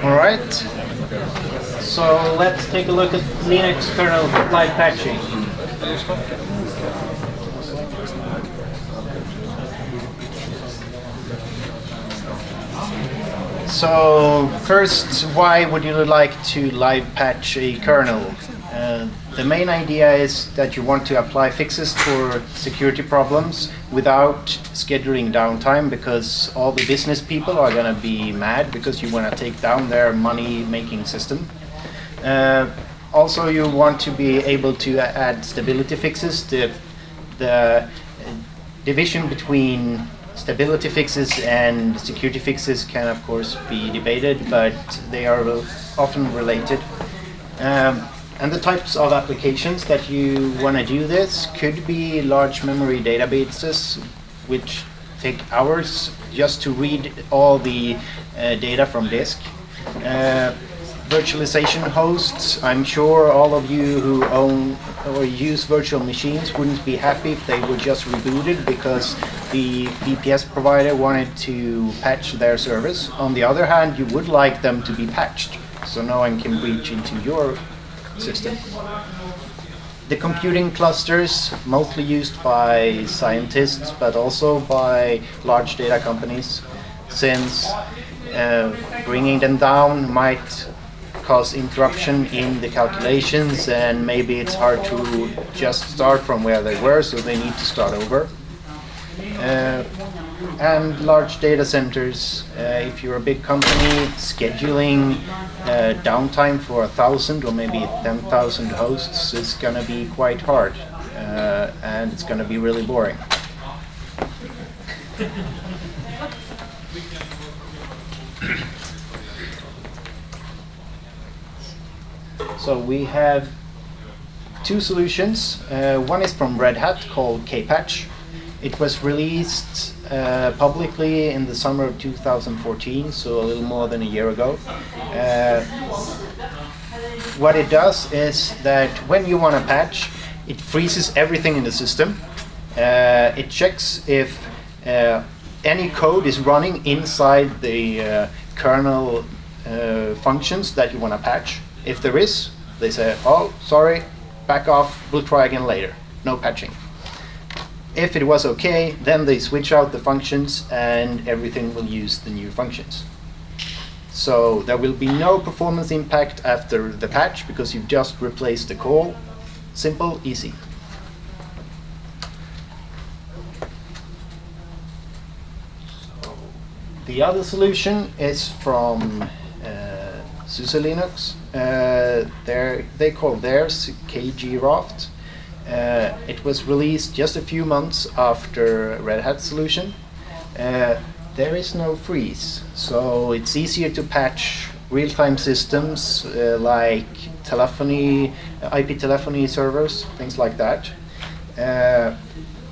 All right. So let's take a look at Linux kernel live patching. So first, why would you like to live patch a kernel? The main idea is that you want to apply fixes for security problems without scheduling downtime, because all the business people are going to be mad because you want to take down their money-making system. Also, you want to be able to add stability fixes. The division between stability fixes and security fixes can of course be debated, but they are often related. And the types of applications that you want to do this could be large memory databases, which take hours just to read all the data from disk. Virtualization hosts, I'm sure all of you who own or use virtual machines wouldn't be happy if they were just rebooted because the VPS provider wanted to patch their service. On the other hand, you would like them to be patched so no one can breach into your system. The computing clusters, mostly used by scientists but also by large data companies, since bringing them down might cause interruption in the calculations, and maybe it's hard to just start from where they were, so they need to start over. And large data centers, if you're a big company, scheduling downtime for 1,000 or maybe 10,000 hosts is going to be quite hard, and it's going to be really boring. So we have two solutions. One is from Red Hat called kpatch. It was released publicly in the summer of 2014, so a little more than a year ago. What it does is that when you want to patch, it freezes everything in the system. It checks if any code is running inside the kernel functions that you want to patch. If there is, they say, oh, sorry, back off, we'll try again later. No patching. If it was okay, then they switch out the functions and everything will use the new functions. So there will be no performance impact after the patch because you've just replaced the call. Simple, easy. So the other solution is from SUSE Linux. They call theirs kGraft. It was released just a few months after Red Hat solution. There is no freeze, so it's easier to patch real-time systems like telephony, IP telephony servers, things like that.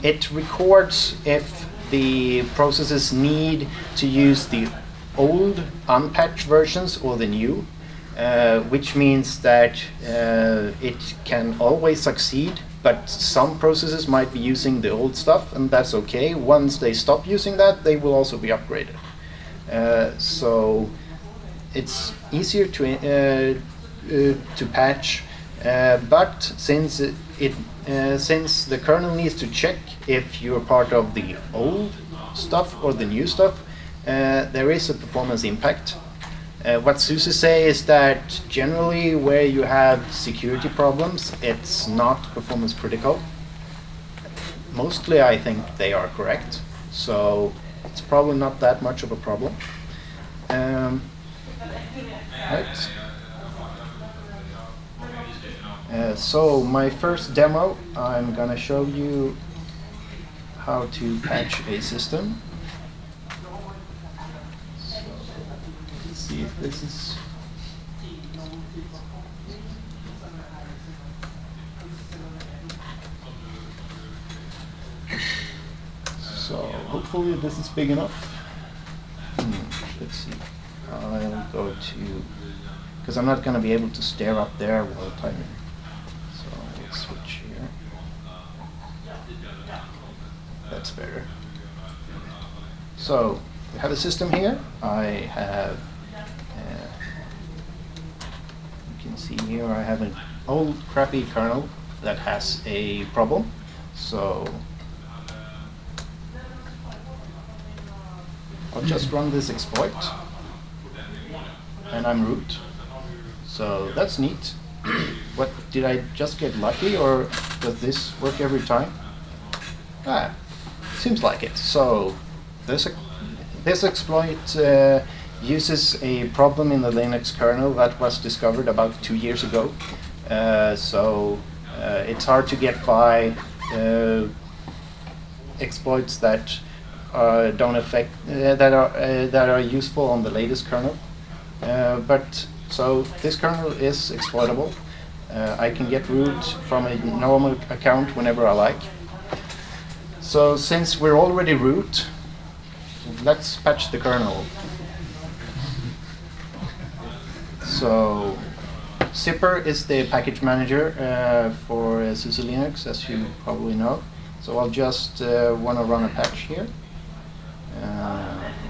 It records if the processes need to use the old unpatched versions or the new, which means that it can always succeed, but some processes might be using the old stuff, and that's okay. Once they stop using that, they will also be upgraded. So it's easier to patch, but since since the kernel needs to check if you're part of the old stuff or the new stuff, there is a performance impact. What SUSE say is that generally where you have security problems, it's not performance critical. Mostly I think they are correct, so it's probably not that much of a problem. Right. So my first demo, I'm gonna show you how to patch a system. See if this is. So hopefully this is big enough. Let's see. I'll go to, because I'm not going to be able to stare up there while typing. So we'll switch here. That's better. So we have a system here. I have see here I have an old crappy kernel that has a problem. So I'll just run this exploit and I'm root. So that's neat. What, did I just get lucky, or does this work every time? Seems like it. So this exploit uses a problem in the Linux kernel that was discovered about 2 years ago. It's hard to get by exploits that don't affect that are useful on the latest kernel. So this kernel is exploitable. I can get root from a normal account whenever I like. So since we're already root, let's patch the kernel. So Zipper is the package manager for SUSE Linux, as you probably know. So I'll just want to run a patch here.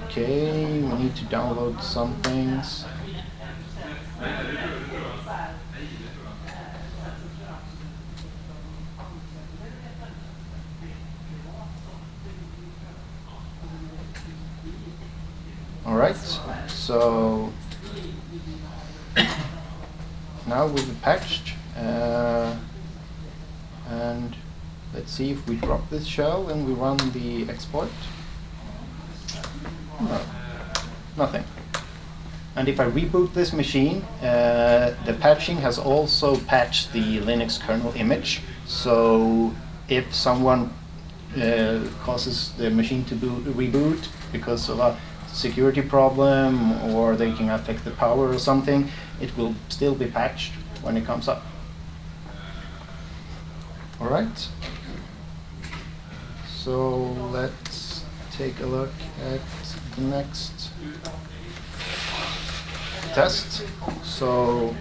Okay, we need to download some things. All right, so now we've patched, and let's see if we drop this shell and we run the exploit. No, nothing. And if I reboot this machine, the patching has also patched the Linux kernel image. So if someone causes the machine to reboot because of a security problem, or they can affect the power or something, it will still be patched when it comes up. All right. So let's take a look at the next test. So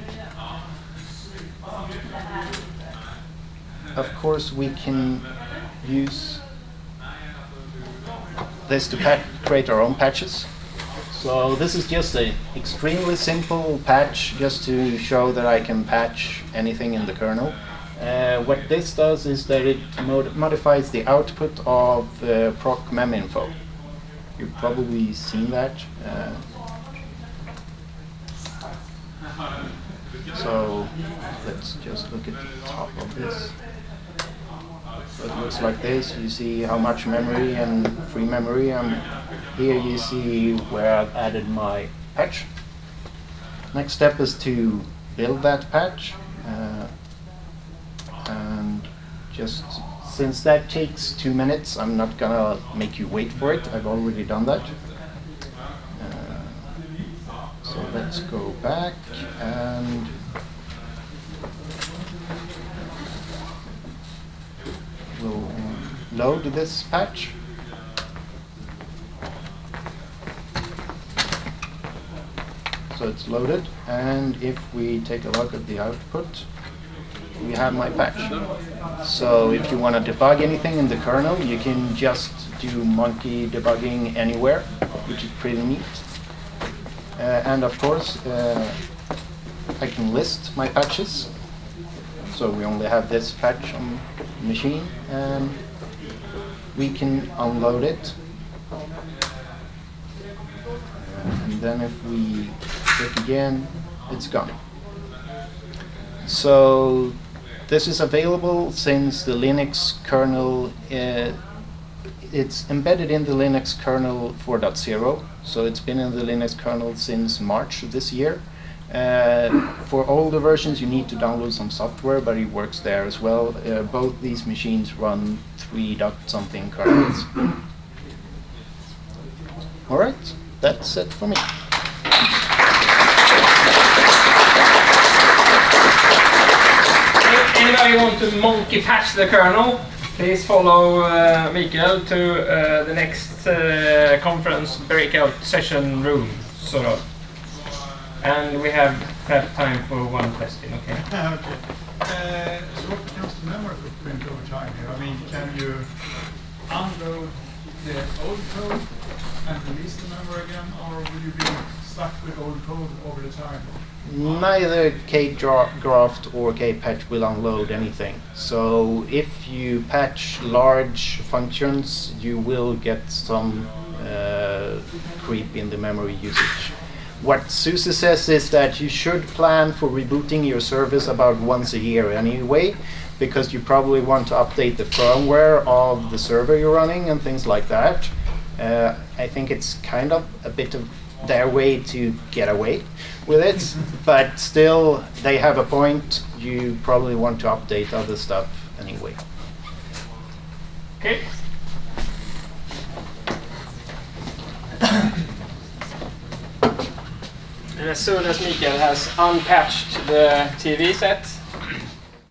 of course we can use this to create our own patches. So this is just an extremely simple patch just to show that I can patch anything in the kernel. What this does is that it modifies the output of proc meminfo. You've probably seen that. So let's just look at the top of this. So it looks like this. You see how much memory and free memory. Here you see where I've added my patch. Next step is to build that patch. And just since that takes 2 minutes, I'm not gonna make you wait for it. I've already done that. So let's go back and we'll load this patch. So it's loaded, and if we take a look at the output, we have my patch. So if you want to debug anything in the kernel, you can just do monkey debugging anywhere, which is pretty neat. And of course, I can list my patches. So we only have this patch on the machine, and we can unload it. And then if we click again, it's gone. So this is available since the Linux kernel, it's embedded in the Linux kernel 4.0. So it's been in the Linux kernel since March of this year. For older versions, you need to download some software, but it works there as well. Both these machines run 3.something kernels. All right, that's it for me. Anybody want to monkey patch the kernel? Please follow Mikael to the next conference breakout session room, sort of. And we have time for one question, okay? Okay. So what becomes the memory footprint over time here? I mean, can you unload the old code and release the memory again, or will you be stuck with old code over the time? Neither kGraft or kpatch will unload anything. So if you patch large functions, you will get some creep in the memory usage. What SUSE says is that you should plan for rebooting your service about once a year anyway, because you probably want to update the firmware of the server you're running and things like that. I think it's kind of a bit of their way to get away with it, but still they have a point. You probably want to update other stuff anyway. Okay. And as soon as Mikael has unpatched the TV set,